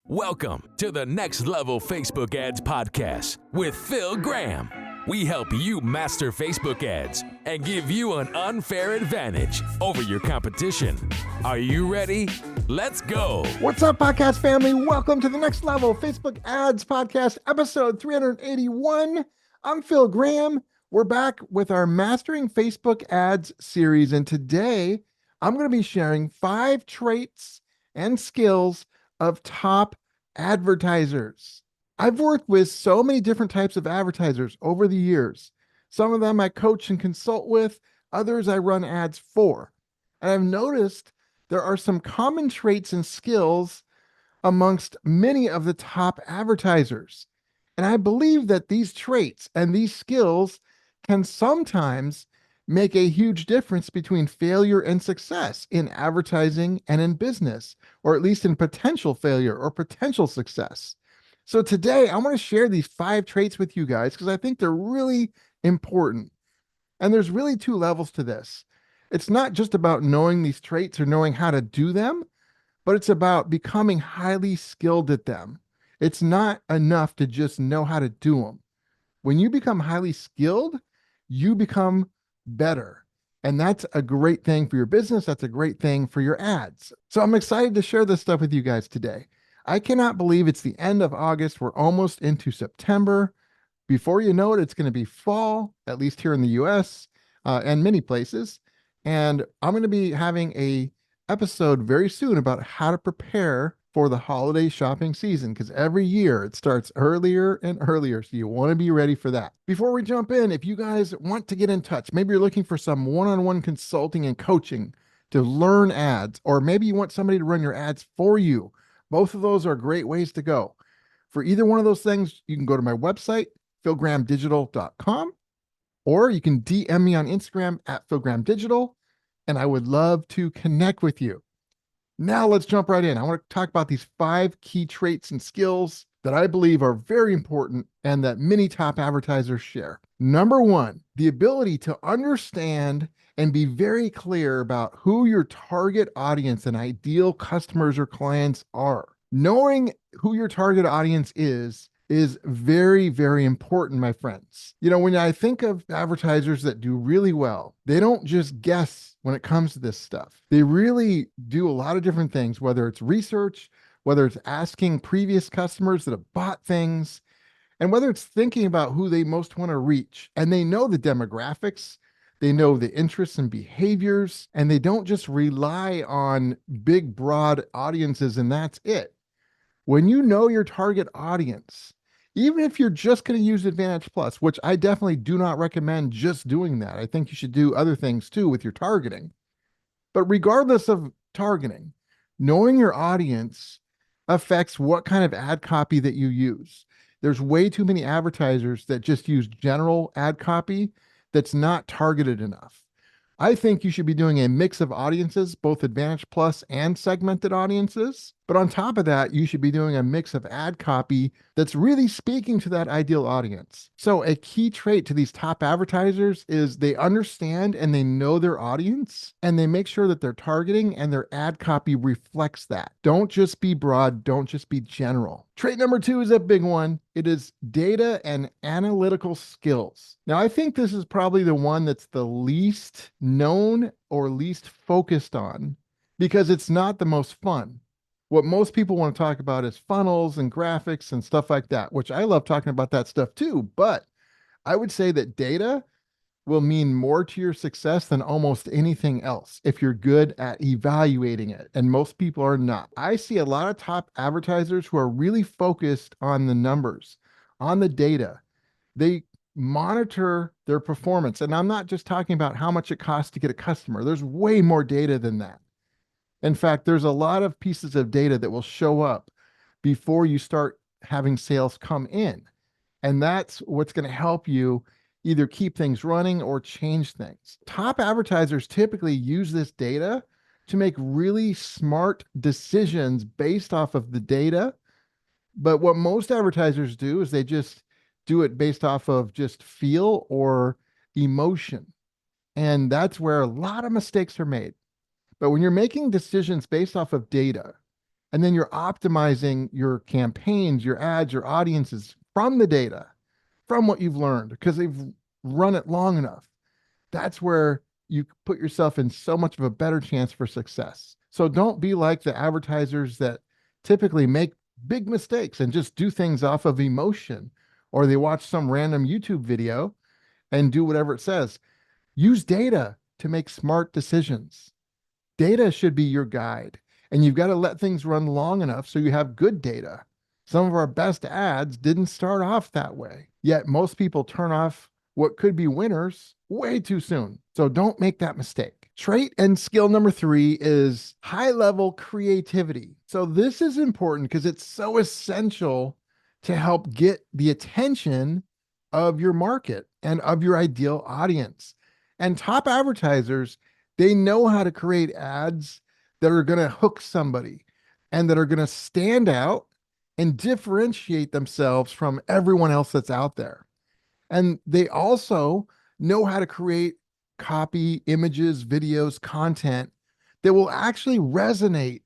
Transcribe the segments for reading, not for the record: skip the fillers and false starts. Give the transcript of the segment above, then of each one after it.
Welcome to the Next Level Facebook Ads Podcast with Phil Graham. We help you master Facebook ads and give you an unfair advantage over your competition. Are you ready? Let's go. What's up, podcast family? Welcome to the Next Level Facebook Ads Podcast, episode 381. I'm Phil Graham. We're back with our Mastering Facebook Ads series, and today I'm going to be sharing 5 traits and skills of top advertisers. I've worked with so many different types of advertisers over the years. Some of them I coach and consult with, others I run ads for. And I've noticed there are some common traits and skills amongst many of the top advertisers. And I believe that these traits and these skills can sometimes make a huge difference between failure and success in advertising and in business, or at least in potential failure or potential success. So today I want to share these 5 traits with you guys because I think they're really important. And there's really 2 levels to this. It's not just about knowing these traits or knowing how to do them, but it's about becoming highly skilled at them. It's not enough to just know how to do them. When you become highly skilled, you become better. And that's a great thing for your business. That's a great thing for your ads. So I'm excited to share this stuff with you guys today. I cannot believe it's the end of August. We're almost into September. Before you know it, it's going to be fall, at least here in the US and many places. And I'm going to be having an episode very soon about how to prepare for the holiday shopping season, because every year it starts earlier and earlier. So you want to be ready for that. Before we jump in, if you guys want to get in touch, maybe you're looking for some one-on-one consulting and coaching to learn ads, or maybe you want somebody to run your ads for you. Both of those are great ways to go. For either one of those things, you can go to my website, philgrahamdigital.com, or you can DM me on Instagram at philgrahamdigital, and I would love to connect with you. Now let's jump right in. I want to talk about these 5 key traits and skills that I believe are very important and that many top advertisers share. Number 1, the ability to understand and be very clear about who your target audience and ideal customers or clients are. Knowing who your target audience is very, very important, my friends. You know, when I think of advertisers that do really well, they don't just guess when it comes to this stuff. They really do a lot of different things, whether it's research, whether it's asking previous customers that have bought things, and whether it's thinking about who they most want to reach. And they know the demographics, they know the interests and behaviors, and they don't just rely on big, broad audiences and that's it. When you know your target audience, even if you're just going to use Advantage Plus, which I definitely do not recommend just doing that. I think you should do other things too with your targeting. But regardless of targeting, knowing your audience affects what kind of ad copy that you use. There's way too many advertisers that just use general ad copy that's not targeted enough. I think you should be doing a mix of audiences, both Advantage Plus and segmented audiences. But on top of that, you should be doing a mix of ad copy that's really speaking to that ideal audience. So a key trait to these top advertisers is they understand and they know their audience, and they make sure that their targeting and their ad copy reflects that. Don't just be broad, don't just be general. Trait number 2 is a big one. It is data and analytical skills. Now, I think this is probably the one that's the least known or least focused on because it's not the most fun. What most people want to talk about is funnels and graphics and stuff like that, which I love talking about that stuff too. But I would say that data will mean more to your success than almost anything else if you're good at evaluating it. And most people are not. I see a lot of top advertisers who are really focused on the numbers, on the data. They monitor their performance. And I'm not just talking about how much it costs to get a customer. There's way more data than that. In fact, there's a lot of pieces of data that will show up before you start having sales come in. And that's what's going to help you either keep things running or change things. Top advertisers typically use this data to make really smart decisions based off of the data. But what most advertisers do is they just do it based off of just feel or emotion. And that's where a lot of mistakes are made. But when you're making decisions based off of data, And then you're optimizing your campaigns, your ads, your audiences from the data, from what you've learned, because they've run it long enough. That's where you put yourself in so much of a better chance for success. So don't be like the advertisers that typically make big mistakes and just do things off of emotion, or they watch some random YouTube video and do whatever it says. Use data to make smart decisions. Data should be your guide, and you've got to let things run long enough so you have good data. Some of our best ads didn't start off that way, yet most people turn off what could be winners way too soon. So don't make that mistake. Trait and skill number 3 is high level creativity. So this is important because it's so essential to help get the attention of your market and of your ideal audience. And top advertisers, they know how to create ads that are going to hook somebody and that are going to stand out and differentiate themselves from everyone else that's out there. And they also know how to create copy, images, videos, content that will actually resonate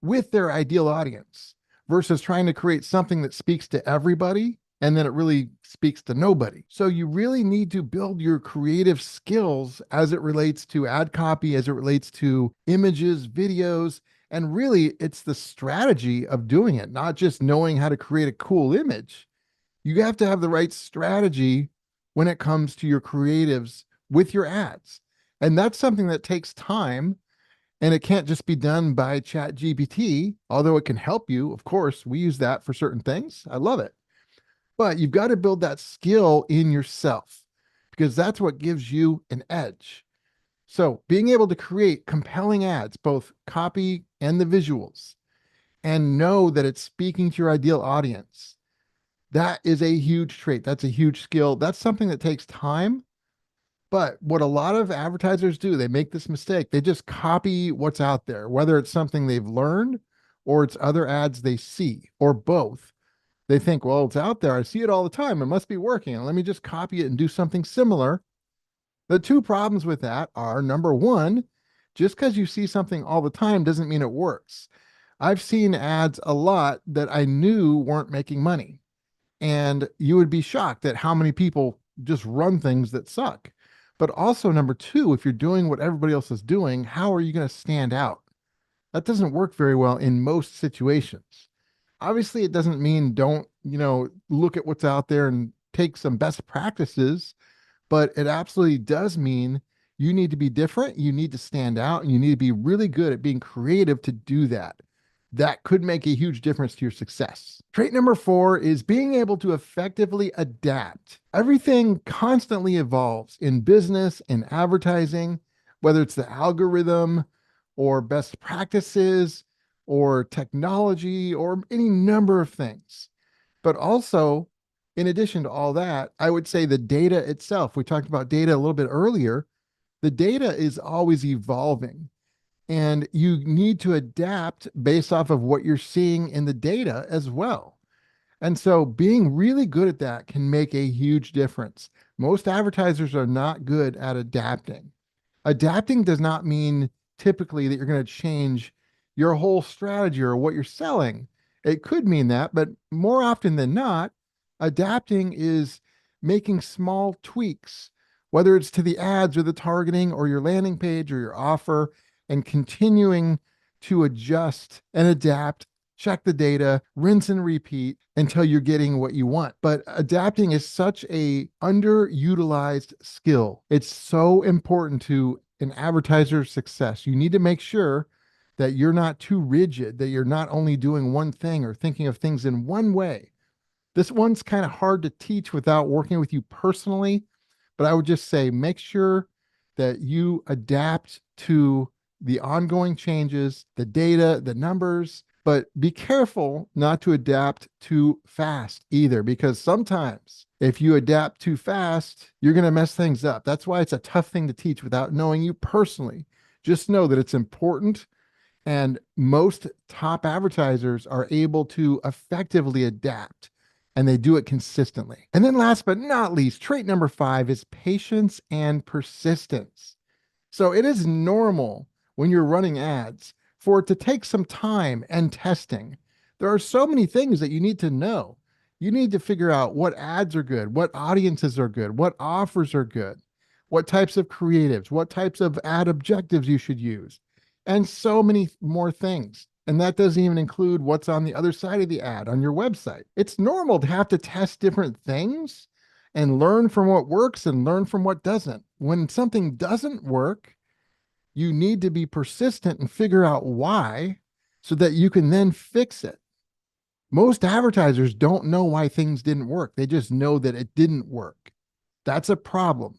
with their ideal audience versus trying to create something that speaks to everybody and then it really speaks to nobody. So you really need to build your creative skills as it relates to ad copy, as it relates to images, videos, and really it's the strategy of doing it, not just knowing how to create a cool image. You have to have the right strategy when it comes to your creatives with your ads. And that's something that takes time, and it can't just be done by Chat GPT, although it can help you. Of course, we use that for certain things. I love it. But you've got to build that skill in yourself because that's what gives you an edge. So being able to create compelling ads, both copy and the visuals, and know that it's speaking to your ideal audience, that is a huge trait. That's a huge skill. That's something that takes time. But what a lot of advertisers do, they make this mistake. They just copy what's out there, whether it's something they've learned or it's other ads they see or both. They think, well, it's out there. I see it all the time. It must be working. Let me just copy it and do something similar. The two problems with that are, number one, just because you see something all the time doesn't mean it works. I've seen ads a lot that I knew weren't making money. And you would be shocked at how many people just run things that suck. But also, number two, if you're doing what everybody else is doing, how are you going to stand out? That doesn't work very well in most situations. Obviously, it doesn't mean don't, look at what's out there and take some best practices, but it absolutely does mean you need to be different. You need to stand out and you need to be really good at being creative to do that. That could make a huge difference to your success. Trait number 4 is being able to effectively adapt. Everything constantly evolves in business and advertising, whether it's the algorithm or best practices or technology or any number of things. But also, in addition to all that, I would say the data itself, we talked about data a little bit earlier, the data is always evolving. And you need to adapt based off of what you're seeing in the data as well. And so being really good at that can make a huge difference. Most advertisers are not good at adapting. Adapting does not mean typically that you're going to change your whole strategy or what you're selling. It could mean that, but more often than not, adapting is making small tweaks, whether it's to the ads or the targeting or your landing page or your offer, and continuing to adjust and adapt, check the data, rinse and repeat until you're getting what you want. But adapting is such a underutilized skill. It's so important to an advertiser's success. You need to make sure that you're not too rigid, that you're not only doing one thing or thinking of things in one way. This one's kind of hard to teach without working with you personally, but I would just say make sure that you adapt to the ongoing changes, the data, the numbers, but be careful not to adapt too fast either, because sometimes if you adapt too fast, you're going to mess things up. That's why it's a tough thing to teach without knowing you personally. Just know that it's important, and most top advertisers are able to effectively adapt, and they do it consistently. And then last but not least, trait number 5 is patience and persistence. So it is normal when you're running ads for it to take some time and testing. There are so many things that you need to know. You need to figure out what ads are good, what audiences are good, what offers are good, what types of creatives, what types of ad objectives you should use, and so many more things. And that doesn't even include what's on the other side of the ad on your website. It's normal to have to test different things and learn from what works and learn from what doesn't. When something doesn't work, you need to be persistent and figure out why so that you can then fix it. Most advertisers don't know why things didn't work. They just know that it didn't work. That's a problem.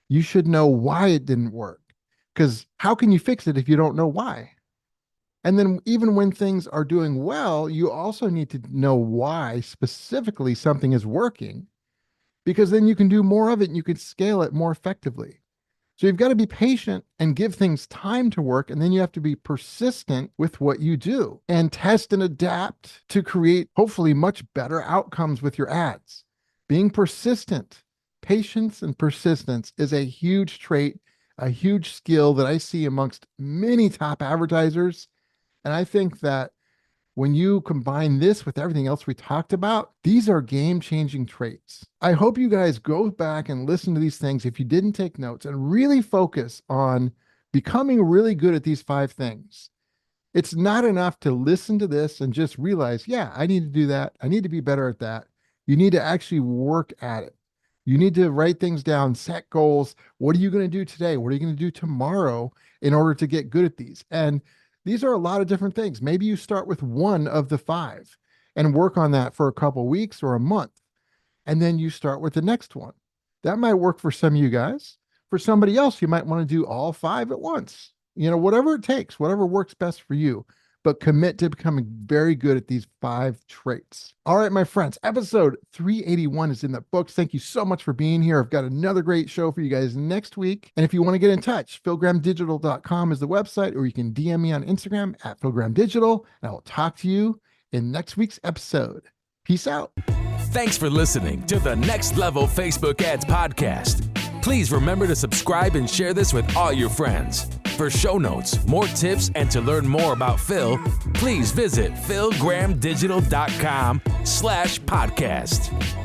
You should know why it didn't work, because how can you fix it if you don't know why? And then even when things are doing well, you also need to know why specifically something is working, because then you can do more of it and you can scale it more effectively. So you've got to be patient and give things time to work. And then you have to be persistent with what you do and test and adapt to create hopefully much better outcomes with your ads. Being persistent, patience and persistence is a huge trait, a huge skill that I see amongst many top advertisers. And I think that when you combine this with everything else we talked about, these are game-changing traits. I hope you guys go back and listen to these things if you didn't take notes and really focus on becoming really good at these 5 things. It's not enough to listen to this and just realize, yeah, I need to do that. I need to be better at that. You need to actually work at it. You need to write things down, set goals. What are you going to do today? What are you going to do tomorrow in order to get good at these? And these are a lot of different things. Maybe you start with one of the 5 and work on that for a couple of weeks or a month. And then you start with the next one. That might work for some of you guys. For somebody else, you might want to do all 5 at once. Whatever it takes, whatever works best for you, but commit to becoming very good at these 5 traits. All right, my friends, episode 381 is in the books. Thank you so much for being here. I've got another great show for you guys next week. And if you want to get in touch, philgrahamdigital.com is the website, or you can DM me on Instagram at philgrahamdigital, and I will talk to you in next week's episode. Peace out. Thanks for listening to the Next Level Facebook Ads Podcast. Please remember to subscribe and share this with all your friends. For show notes, more tips, and to learn more about Phil, please visit philgrahamdigital.com/podcast.